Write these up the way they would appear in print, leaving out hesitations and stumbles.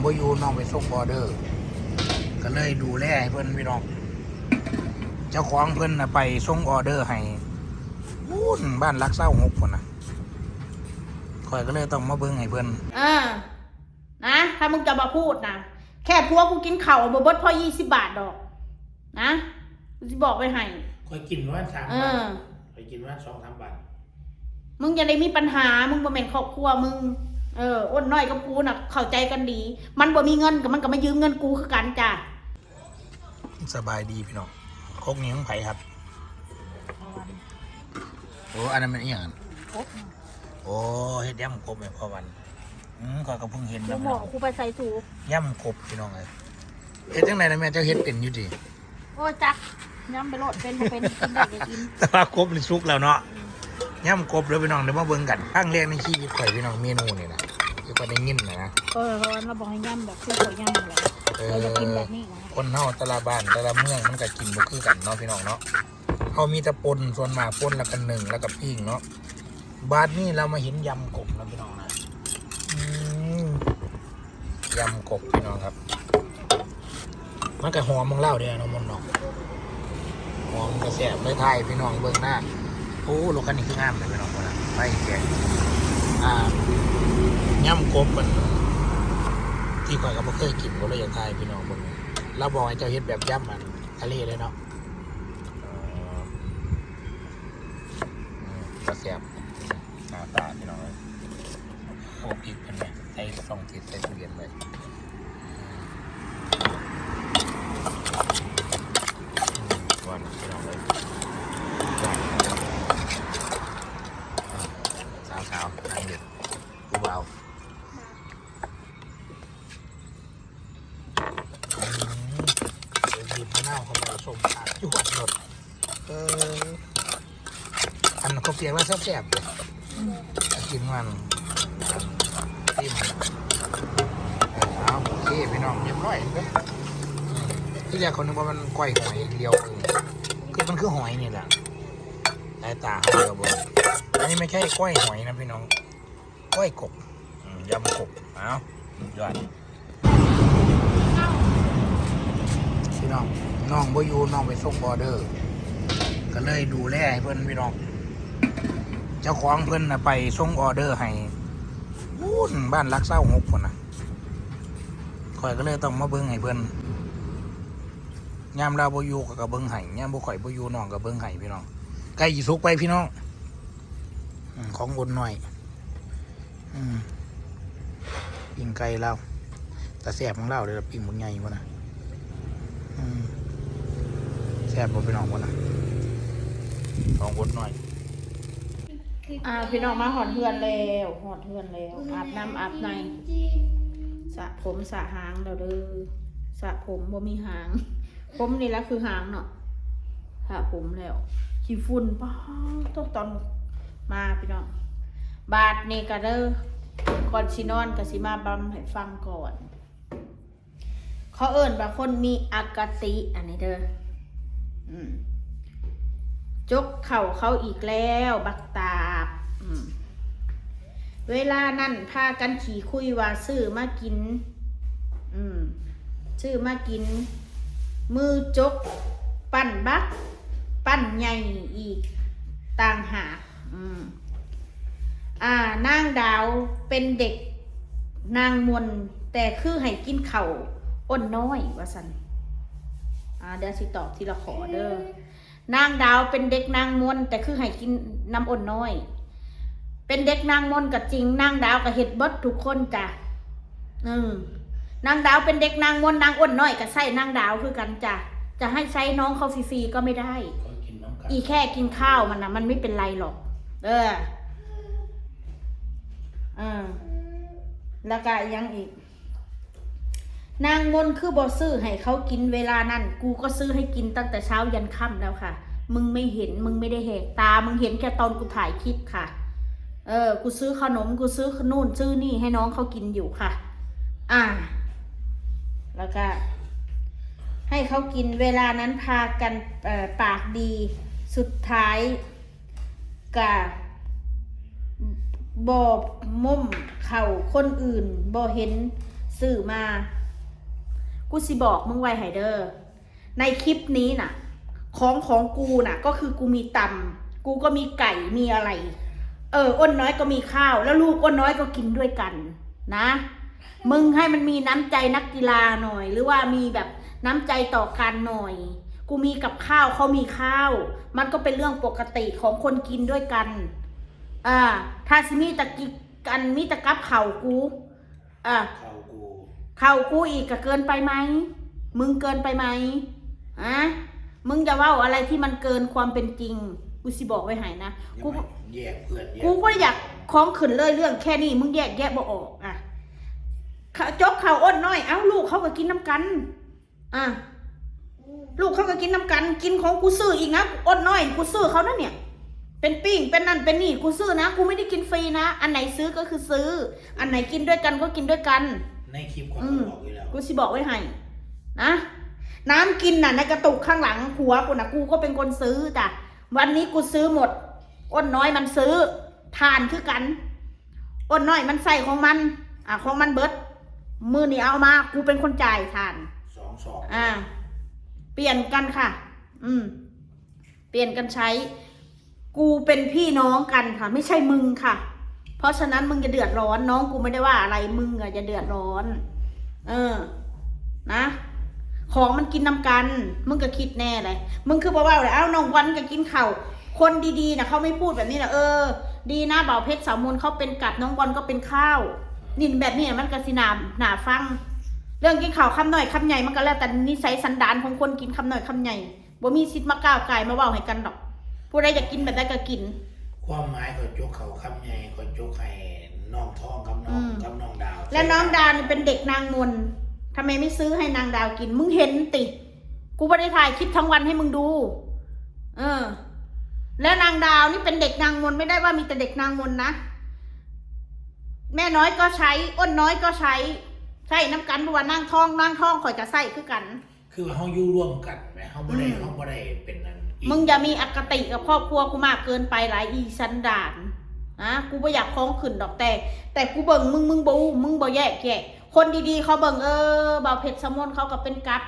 บ่อยู่น้องไปส่งออเดอร์ก็เลยดูแลให้เพิ่นพี่น้องเจ้าของเพิ่นน่ะไปส่งออเดอร์ให้บ้านรักเศร้าหกคนนะข่อยก็เลยต้องมาเบิ่งให้เพิ่นนะถ้ามึงจะมาพูดนะแค่พัวกูกินเข่าบ่เบิดพอ20 บาทดอกนะกูจะบอกไปให้ข่อยกินว่า3 บาทข่อยกินว่า2-3 บาทมึงจะได้มีปัญหามึงบ่แม่นครอบครัวมึงอ้นน้อยกับกูน่ะเข้าใจกันดีมันบ่มีเงินกับมันก็มายืมเงินกูคือกันจ้ะสบายดีพี่น้องคกนี้ของไผครับโอ้อันนั้นมันอีหยังโอ้เฮ็ดย่ำกบแบบพอวันข้อยก็เพิ่งเห็นแล้วหมอกูไปใส่ถูย่ำกบพี่น้องเอ้ยเฮ็ดจังได๋นะแม่เจ้าเฮ็ดเป็นอยู่ติโอ้จักย่ำไปโลดเป็นกินได้กินแต่ว่ากบนี่สุกแล้วเนาะย่ำกบเด้อพี่น้องเดี๋ยวมาเบิ่งกันครั้งแรกในชีวิตข่อยพี่น้องเมนูนี่นะคือบ่ได้ยินนะเราบอกให้ย่ำแบบคือข่อยย่ำแหละเราจะกินแบบนี้คนเฮาแต่ละบ้านแต่ละเมืองมันก็กินบ่คือกันเนาะพี่น้องเนาะเฮามีแต่ป่นส่วนมากป่นแล้วก็นึ่งแล้วก็ปิ้งเนาะบาดนี้เรามาเห็นยำกบนะพี่น้องนะยำกบพี่น้องครับมันก็หอมของเล่าเด้อน้องมนต์เนาะหอมกระแสบเลยไทยพี่น้องเบิ่งหน้าโอ้รถคันนี้คืองามเลยพี่น้องคนละไปแกยำกบมันที่ข่อยก็บ่เคยกินก็เลยอยากทายพี่น้องเบิ่งเราบอกให้เจ้าเฮ็ดแบบยำมันทะเลเลยเนาะกระแสบหน้าตาพี่น้องเลยโอ้พริกเป็นไงใส่ส่องติดใส่ตู้เย็นเลยวันพี่น้องเลยสาวๆนั่งเด็ดกูเบาหยิบมะนาวเข้าไปส้มขาดจวดหมดอันเขาเปียกแล้วแซ่บๆเลยกินมันจิ้มเอาโอเคพี่น้องเรียบร้อยเลยที่แรกคนนึกว่ามันก้อยหอยเดียวคือมันคือหอยนี่แหละสายตาเดียวบ่อันนี้ไม่ใช่ก้อยหอยนะพี่น้องก้อยกบยำกบเอายอดพี่น้องบ่อยู่น้องไปส่งออเดอร์ก็เลยดูแลให้เพิ่นพี่น้องเจ้าของเพิ่นน่ะไปส่งออเดอร์ให้บ้านรักเศร้าหกคนนะข่อยก็เลยต้องมาเบิ่งให้เพิ่นยามเราบ่อยู่ก็เบิ่งให้ยามบ่ข่อยบ่อยู่น้องก็เบิ่งให้พี่น้องไก่สุกไปพี่น้องของอุ่นหน่อยปิ้งไก่เราแต่แซ่บของเราเลยปิ้งหมูใหญ่กว่านะแซ่บบ่พี่น้องกว่านะของอุ่นหน่อยพี่น้องมาหอดเฮือนแล้วอาบน้ำอาบในสระผมสระหางเด้อสระผมบ่มีหางผมนี่แหละคือหางเนาะสระผมแล้วขี้ฝุ่นป้าตอนมาพี่น้องบาดนี่ก็เด้อก่อนสินอนก็สิมาบำให้ฟังก่อนเขาเอิ้นว่าคนมีอคติอันนี้เด้อจกเข่าเขาอีกแล้วบักตาบเวลานั่นพากันขี่คุยว่าซื้อมากินซื้อมากินมือจกปั้นบักปั้นใหญ่อีกต่างหากนางดาวเป็นเด็กนางมนแต่คือให้กินเข่าอ้นน้อยว่าสันเดี๋ยวสิตอบทีละขอเด้อนางดาวเป็นเด็กนางมนแต่คือให้กินน้ำอ้นน้อยเป็นเด็กนางมนก็จริงนางดาวก็เฮ็ดเบิดทุกคนจ้ะนางดาวเป็นเด็กนางมนนางอ้นน้อยก็ใส่นางดาวคือกันจ้ะจะให้ใช้น้องเขาฟรีๆก็ไม่ได้อีแค่กินข้าวมันนะมันไม่เป็นไรหรอกแล้วก็ยังอีกนางมนคือบ่ซื้อให้เขากินเวลานั้นกูก็ซื้อให้กินตั้งแต่เช้ายันค่ำแล้วค่ะมึงไม่เห็นมึงไม่ได้แหกตามึงเห็นแค่ตอนกูถ่ายคลิปค่ะกูซื้อขนมกูซื้อนู่นซื้อนี่ให้น้องเขากินอยู่ค่ะแล้วก็ให้เขากินเวลานั้นพากันปากดีสุดท้ายกับบ่มุ่มเข่าคนอื่นบ่เห็น ซื้อมากูสิบอกมึงไว้ให้เด้อในคลิปนี้น่ะของกูน่ะก็คือกูมีตำกูก็มีไก่มีอะไรอ้นน้อยก็มีข้าวแล้วลูกอ้นน้อยก็กินด้วยกันนะมึงให้มันมีน้ำใจนักกีฬาหน่อยหรือว่ามีแบบน้ำใจต่อกันหน่อยกูมีกับข้าวเขามีข้าวมันก็เป็นเรื่องปกติของคนกินด้วยกันถ้าสิมีตะกิกันมีตะกับเข่ากูเข่ากูอีกก็เกินไปไหมมึงเกินไปไหมมึงจะว่าอะไรที่มันเกินความเป็นจริงกูสิบอกไว้ให้นะกูแยกเพื่อนกูก็อยากคล้องขึ้นเลยเรื่องแค่นี้มึงแยกบ่ออกจกเขาอ้นน้อยเอ้าลูกเขาก็กินน้ำกันลูกเขาก็กินน้ำกันกินของกูซื้ออีกนะอ้นน้อยกูซื้อเขานั่นเนี่ยเป็นปิ้งเป็นนั่นเป็นนี่กูซื้อนะกูไม่ได้กินฟรีนะอันไหนซื้อก็คือซื้ออันไหนกินด้วยกันก็กินด้วยกันในคลิปความบอกอยู่แล้วกูสิบอกไว้ให้นะน้ำกินน่ะในกระตุกข้างหลังผัวกูน่ะกูก็เป็นคนซื้อจ้ะวันนี้กูซื้อหมดอ้นน้อยมันซื้อทานคือกันอ้นน้อยมันใส่ของมันของมันเบิดมือนี่เอามากูเป็นคนจ่ายทาน2เปลี่ยนกันค่ะเปลี่ยนกันใช้กูเป็นพี่น้องกันค่ะไม่ใช่มึงค่ะเพราะฉะนั้นมึงจะเดือดร้อนน้องกูไม่ได้ว่าอะไรมึงจะเดือดร้อนนะของมันกินน้ำกันมึงก็คิดแน่เลยมึงคือบอกว่าเอ้าน้องวันก็กินข้าวคนดีๆนะเขาไม่พูดแบบนี้นะดีนะเบาเพชรสาวมนเขาเป็นกัดน้องวันก็เป็นข้าวนินแบบนี้มันก็สิหนาฟังเรื่องกินข้าวคำหน่อยคำใหญ่มันก็แล้วแต่นิสัยสันดานของคนกินคำหน่อยคำใหญ่บ่มีสิทธิ์มาก้าวไก่มาเว้าให้กันดอกผู้ใดอยากกินแบบใดก็กินความหมายก็จกเขาคำใหญ่ก็จกให้น้องทองกับน้องดาวและน้องดาวนี่เป็นเด็กนางมนทำไมไม่ซื้อให้นางดาวกินมึงเห็นติกูไม่ได้ถ่ายคลิปทั้งวันให้มึงดูแล้วนางดาวนี่เป็นเด็กนางมนไม่ได้ว่ามีแต่เด็กนางมนนะแม่น้อยก็ใช้อ้นน้อยก็ใช้น้ำกันเพราะว่านางทองข่อยจะใส่คือกันคือว่าเขาอยู่ร่วมกันไหมเขาไม่ได้เป็นนั้นมึงอย่ามีอคติกับครอบครัวกูมากเกินไปหลายอีสันดานกูไม่อยากคล้องขึ้นดอกแต่กูเบิ่งมึงบ่แยกคนดีๆเขาเบิ่งเบาเผ็ดสมนเขาก็เป็นกัด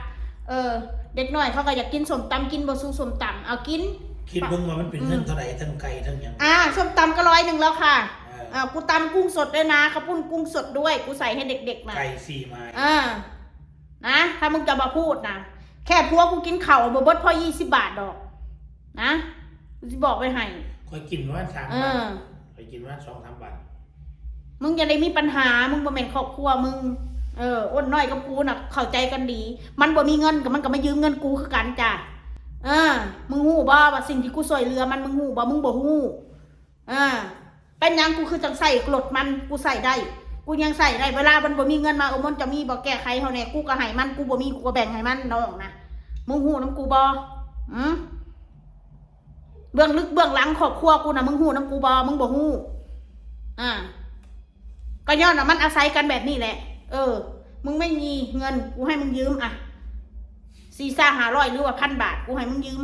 เด็กน้อยเขาก็อยากกินสมตำกินบะซูสมตำเอากินคิดเบิ่งว่ามันเป็นเงินเท่าไหร่ทั้งไก่ทั้งยังสมตำก็100แล้วค่ะกูตำกุ้งสดด้วยนะเขาปุ้นกุ้งสดด้วยกูใส่ให้เด็กๆนะไก่4 ไม้นะถ้ามึงจะมาพูดนะแค่พวกกูกินเข่าบ่เบิดพอ20 บาทดอกนะกูจะบอกไปให้คอยกินว่า3 บาทคอยกินว่า2-3 บาทมึงอย่าได้มีปัญหามึงบ่แม่นครอบครัวมึงอ้นน้อยกับกูน่ะเข้าใจกันดีมันบ่มีเงินกับมันก็มายืมเงินกูคือกันจ้ะมึงฮู้บ่ว่าสิ่งที่กูช่วยเหลือมันมึงฮู้บ่มึงบ่ฮู้เป็นยังกูคือจังใส่กรดมันกูใส่ได้กูยังใส่ได้เวลามันบ่มีเงินมามันจะมีบ่แก้ไขเฮาแน่กูก็ให้มันกูบ่มีกูก็แบ่งให้มันน้องนะมึงฮู้นำกูบ่เบื้องลึกเบื้องหลังครอบครัวกูน่ะมึงฮู้นำกูบ่มึงบ่ฮู้ก็ย้อนมันอาศัยกันแบบนี้แหละมึงไม่มีเงินกูให้มึงยืม400-500หรือว่า1,000 บาทกูให้มึงยืม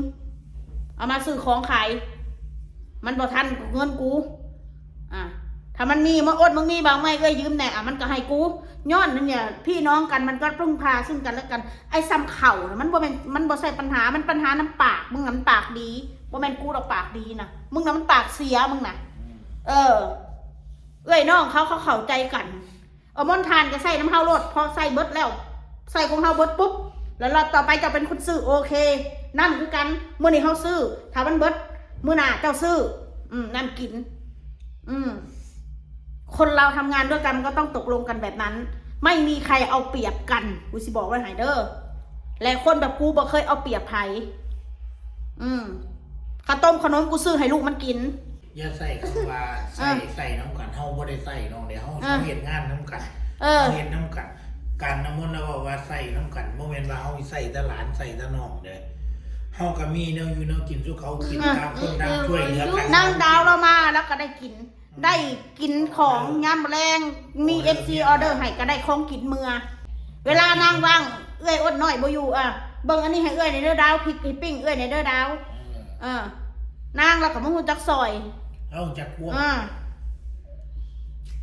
เอามาซื้อของขายมันบ่ทันเงินกูถ้ามันมีมาอดมึงมีบางไม่ก็ยืมแน่มันก็ให้กูย้อนนั่นเนี่ยพี่น้องกันมันก็พึ่งพาซึ่งกันและกันไอ้ซ้ำเข่านะมันบ่ใส่ปัญหามันปัญหาน้ำปากมึงน้ำปากดีบ่แม่นกูดอกปากดีนะมึงน้ำปากเสียมึงนะน้องเขาเข้าใจกันมอนทานก็ใส่น้ำเฮาโลดพอใส่เบิดแล้วใส่ของเฮาเบิดปุ๊บแล้วเราต่อไปจะเป็นคนซื้อโอเคนั่นคือกันมื้อนี้เฮาซื้อถ้ามันเบิดมื้อหน้าเจ้าซื้อนั่นกินคนเราทำงานด้วยกันก็ต้องตกลงกันแบบนั้นไม่มีใครเอาเปรียบกันกูสิบอกไว้ให้เด้อและคนแบบกูบ่เคยเอาเปรียบใครข้าวต้มขนมกูซื้อให้ลูกมันกินอย่าใส่คำว่าใส่น้ำกันเฮาบ่ได้ใส่น้องเดี๋ยวเฮาเฮ็ดงานน้ำกันเฮ็ดน้ำกันการน้ำมันต์แล้วว่าใส่น้ำกันบ่แม่นว่าเฮาใส่แต่หลานใส่แต่น้องเด้อเฮาก็มีแนวอยู่แนวกินสู่เขากินตามคนตามช่วยเหลือกันนั่งดาวเรามาแล้วก็ได้กินของยามแรงมี FC ออเดอร์ให้ก็ได้ของกินเมื่อเวลานางว่างอดน้อยบ่อยู่เบิ่งอันนี้ให้ในเด้อดาวพริกให้ปิ้งในเด้อดาวนางแล้วก็มาฮู้จักซอยเอาจักพวก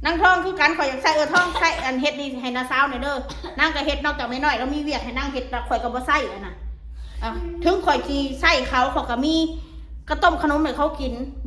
นางท้องคือกันข่อยอยากใส่ท้องใส่อันเฮ็ดนี่ให้นาสาวหน่อยเด้อนางก็เฮ็ดนอกจากไม่น้อยแล้วมีเวียกให้นางเฮ็ดข่อยก็บ่ใส่อ่ะนะถึงข่อยสิใส่เขาก็มีกระต้มขนมให้เขากิน